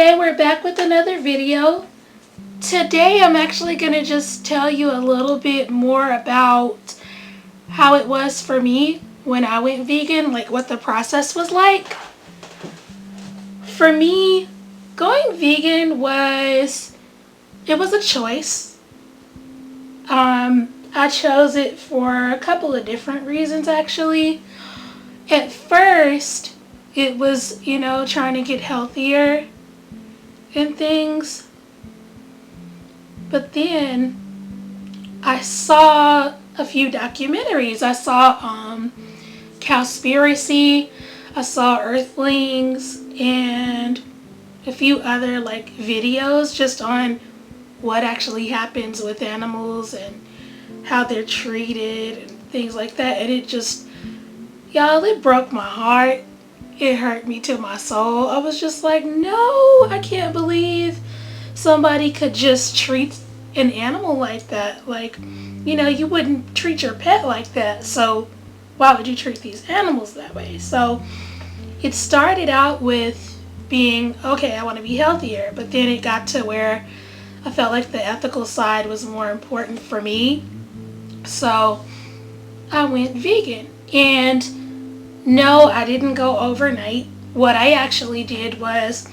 today we're back with another video. Today I'm actually going to just tell you a little bit more about how it was for me when I went vegan, like what the process was like. For me, going vegan was a choice. I chose it for a couple of different reasons actually. At first, it was, trying to get healthier and things. But then I saw a few documentaries. I saw Cowspiracy, I saw Earthlings, and a few other videos just on what actually happens with animals and how they're treated and things like that. And it just, y'all, it broke my heart. It hurt me to my soul. I was just like, no, I can't believe somebody could just treat an animal like that. You wouldn't treat your pet like that. So why would you treat these animals that way? So it started out with being, okay, I want to be healthier. But then it got to where I felt like the ethical side was more important for me. So I went vegan. And no, I didn't go overnight. What I actually did was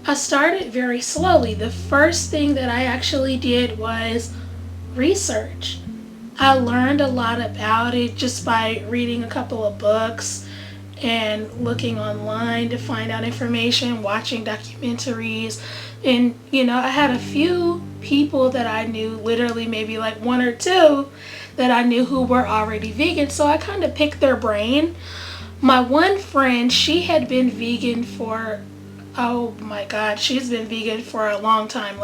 I started very slowly. The first thing that I actually did was research. I learned a lot about it just by reading a couple of books and looking online to find out information, watching documentaries. And, I had a few people that I knew, literally maybe one or two that I knew who were already vegan. So I kind of picked their brain. My one friend, she had been vegan for, oh my God, she's been vegan for a long time,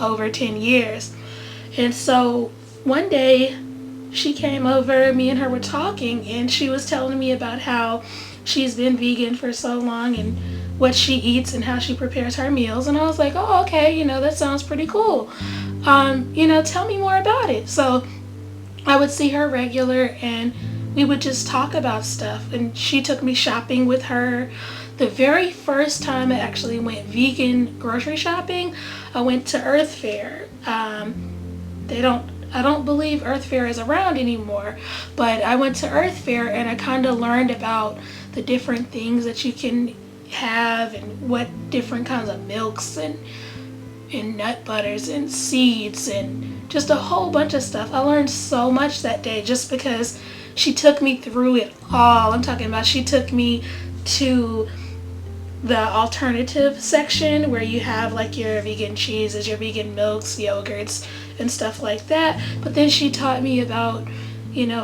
over 10 years. And so one day she came over, me and her were talking, and she was telling me about how she's been vegan for so long and what she eats and how she prepares her meals. And I was like, oh, okay, that sounds pretty cool. Tell me more about it. So I would see her regular and we would just talk about stuff. And she took me shopping with her. The very first time I actually went vegan grocery shopping, I went to Earth Fair. I don't believe Earth Fair is around anymore, but I went to Earth Fair and I kind of learned about the different things that you can have and what different kinds of milks and nut butters and seeds and just a whole bunch of stuff. I learned so much that day just because she took me through it all. I'm talking about she took me to the alternative section where you have your vegan cheeses, your vegan milks, yogurts, and stuff like that. But then she taught me about,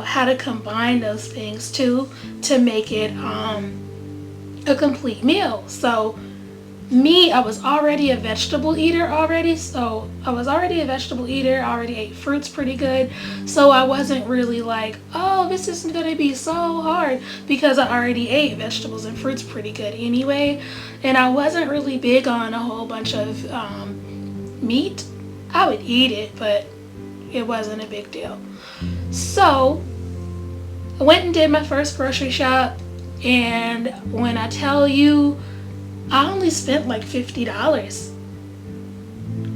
how to combine those things too to make it a complete meal. So me, I was already a vegetable eater already. So I was already a vegetable eater, I already ate fruits pretty good. So I wasn't really like, oh, this isn't going to be so hard because I already ate vegetables and fruits pretty good anyway. And I wasn't really big on a whole bunch of meat. I would eat it, but it wasn't a big deal. So I went and did my first grocery shop. And when I tell you, I only spent $50.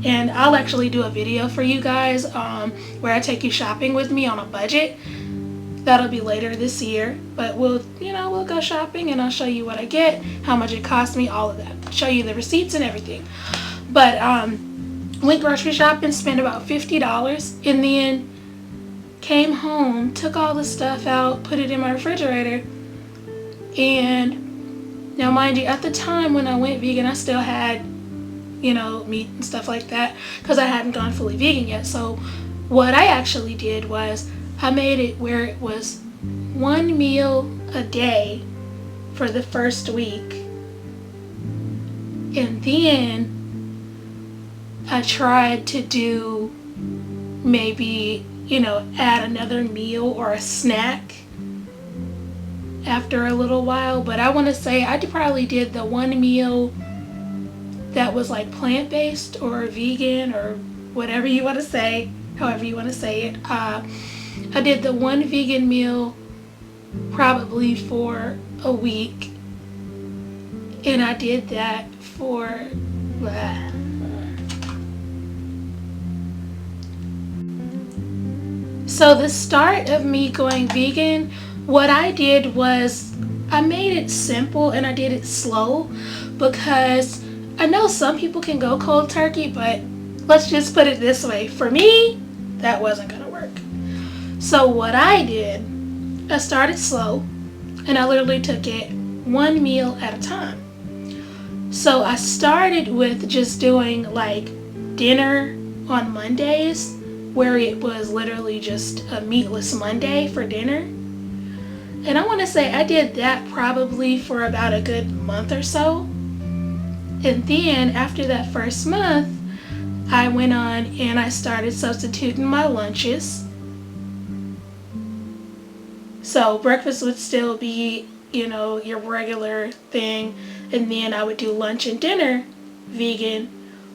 And I'll actually do a video for you guys where I take you shopping with me on a budget. That'll be later this year. But we'll go shopping and I'll show you what I get, how much it cost me, all of that. I'll show you the receipts and everything. But went grocery shopping, spent about $50. And then came home, took all the stuff out, put it in my refrigerator. And now, mind you, at the time when I went vegan, I still had, meat and stuff like that because I hadn't gone fully vegan yet. So what I actually did was I made it where it was one meal a day for the first week. And then I tried to do maybe, add another meal or a snack after a little while. But I want to say I probably did the one meal that was plant-based or vegan or whatever you want to say, however you want to say it. I did the one vegan meal probably for a week, and I did that for Blah. So the start of me going vegan, what I did was I made it simple and I did it slow, because I know some people can go cold turkey, but let's just put it this way. For me, that wasn't going to work. So what I did, I started slow and I literally took it one meal at a time. So I started with just doing like dinner on Mondays, where it was literally just a meatless Monday for dinner. And I want to say I did that probably for about a good month or so. And then after that first month, I went on and I started substituting my lunches. So breakfast would still be, your regular thing. And then I would do lunch and dinner vegan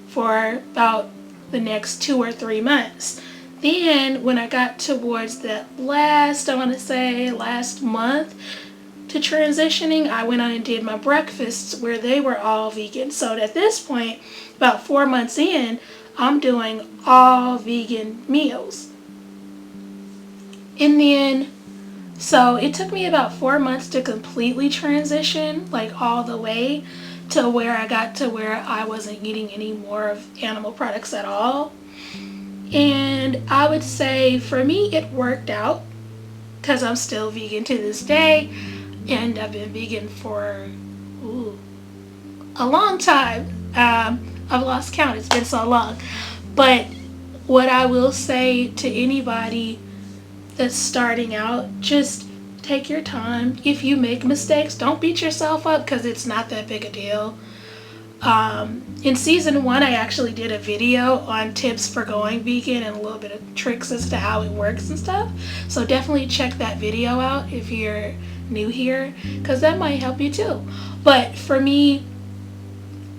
for about the next 2 or 3 months. Then when I got towards that last month to transitioning, I went on and did my breakfasts where they were all vegan. So at this point, about 4 months in, I'm doing all vegan meals. And then, so it took me about 4 months to completely transition, like all the way to where I got to where I wasn't eating any more of animal products at all. And I would say for me it worked out, because I'm still vegan to this day, and I've been vegan for a long time. I've lost count, it's been so long. But what I will say to anybody that's starting out, just take your time. If you make mistakes, don't beat yourself up, because it's not that big a deal. In season 1, I actually did a video on tips for going vegan and a little bit of tricks as to how it works and stuff. So definitely check that video out if you're new here, because that might help you too. But for me,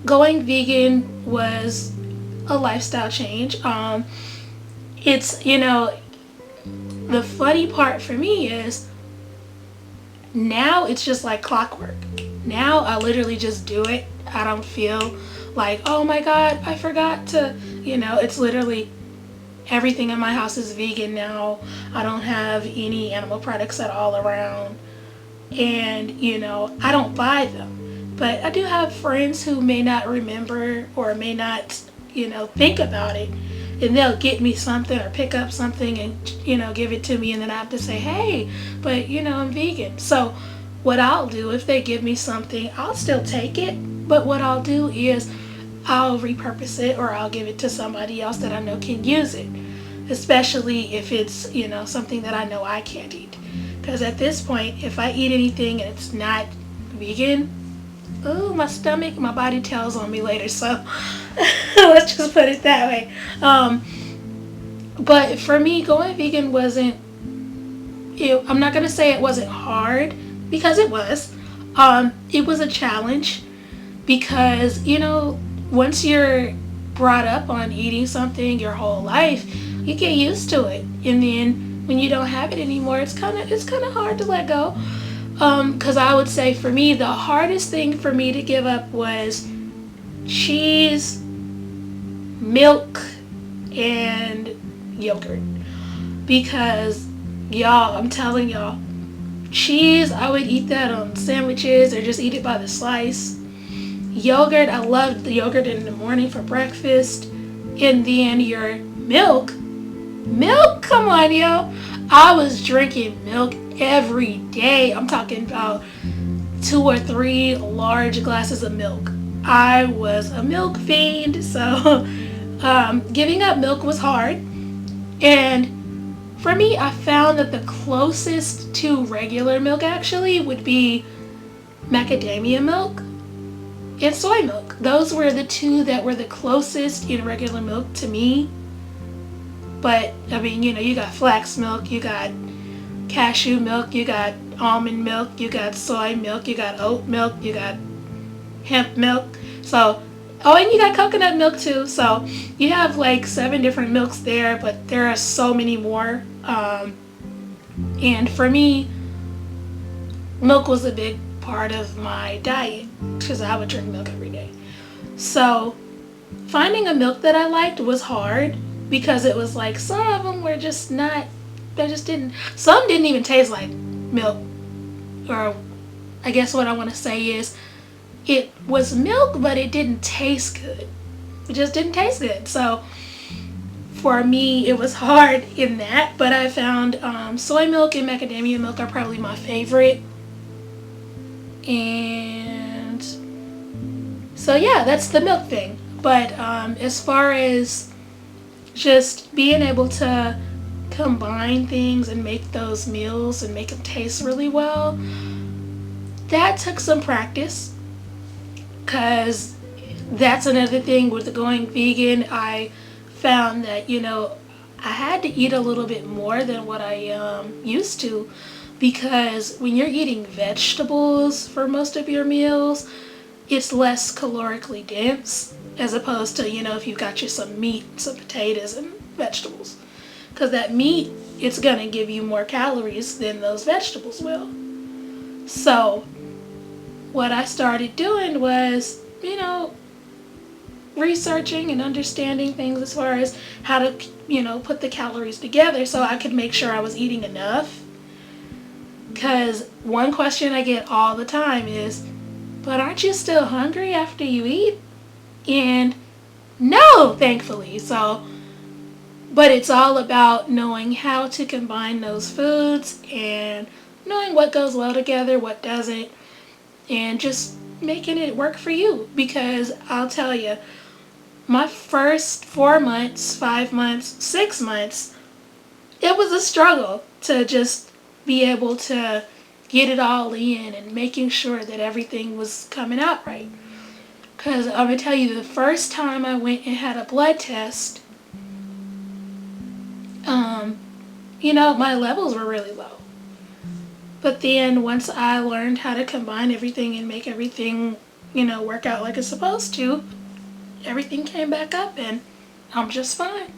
going vegan was a lifestyle change. It's, the funny part for me is now it's just like clockwork. Now I literally just do it. I don't feel like, oh my God, I forgot to, it's literally everything in my house is vegan now. I don't have any animal products at all around. And, I don't buy them. But I do have friends who may not remember or may not, think about it. And they'll get me something or pick up something and, give it to me. And then I have to say, hey, but, I'm vegan. So what I'll do, if they give me something, I'll still take it. But what I'll do is I'll repurpose it, or I'll give it to somebody else that I know can use it. Especially if it's, something that I know I can't eat. Because at this point, if I eat anything and it's not vegan, my stomach, my body tells on me later. So let's just put it that way. But for me, going vegan wasn't, I'm not going to say it wasn't hard, because it was. It was a challenge, because, once you're brought up on eating something your whole life, you get used to it. And then when you don't have it anymore, it's kind of hard to let go. Because I would say for me, the hardest thing for me to give up was cheese, milk, and yogurt. Because, y'all, I'm telling y'all, cheese, I would eat that on sandwiches or just eat it by the slice. Yogurt, I loved the yogurt in the morning for breakfast. And then your milk, come on, yo. I was drinking milk every day. I'm talking about 2 or 3 large glasses of milk. I was a milk fiend, so giving up milk was hard. And for me, I found that the closest to regular milk actually would be macadamia milk and soy milk. Those were the 2 that were the closest in regular milk to me. But, I mean, you got flax milk, you got cashew milk, you got almond milk, you got soy milk, you got oat milk, you got hemp milk. So, and you got coconut milk too. So, you have like 7 different milks there, but there are so many more. And for me, milk was a big part of my diet, because I would drink milk every day. So finding a milk that I liked was hard because it was like some of them were just not, they just didn't, some didn't even taste like milk. Or I guess what I want to say is it was milk, but it didn't taste good. It just didn't taste good. So for me, it was hard in that, but I found soy milk and macadamia milk are probably my favorite. And so yeah, that's the milk thing. But as far as just being able to combine things and make those meals and make them taste really well, that took some practice, because that's another thing with going vegan. I found that, I had to eat a little bit more than what I used to, because when you're eating vegetables for most of your meals, it's less calorically dense as opposed to, if you've got you some meat, some potatoes, and vegetables. Because that meat, it's going to give you more calories than those vegetables will. So what I started doing was, researching and understanding things as far as how to, put the calories together so I could make sure I was eating enough. Because one question I get all the time is, but aren't you still hungry after you eat? And no, thankfully. So, but it's all about knowing how to combine those foods and knowing what goes well together, what doesn't, and just making it work for you. Because I'll tell you, my first 4 months, 5 months, 6 months, it was a struggle to just be able to get it all in and making sure that everything was coming out right. Because I'm going to tell you, the first time I went and had a blood test, my levels were really low. But then once I learned how to combine everything and make everything, work out like it's supposed to, everything came back up and I'm just fine.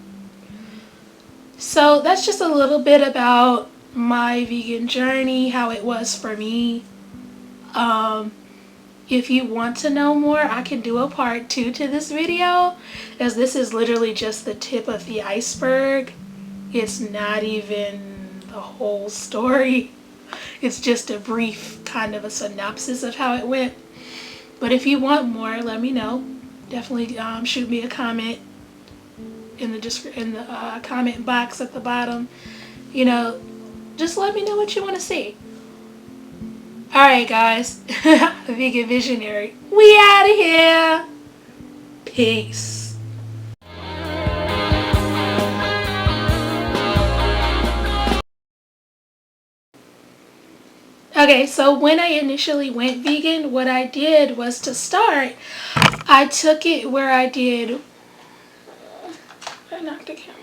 So that's just a little bit about my vegan journey, how it was for me. If you want to know more, I can do a part 2 to this video, as this is literally just the tip of the iceberg. It's not even the whole story. It's just a brief kind of a synopsis of how it went. But if you want more, let me know. Definitely shoot me a comment in the comment box at the bottom. Just let me know what you want to see. Alright guys, Vegan Visionary, we out of here. Peace. Okay, so when I initially went vegan, what I did was, to start, I took it where I did, I knocked the camera.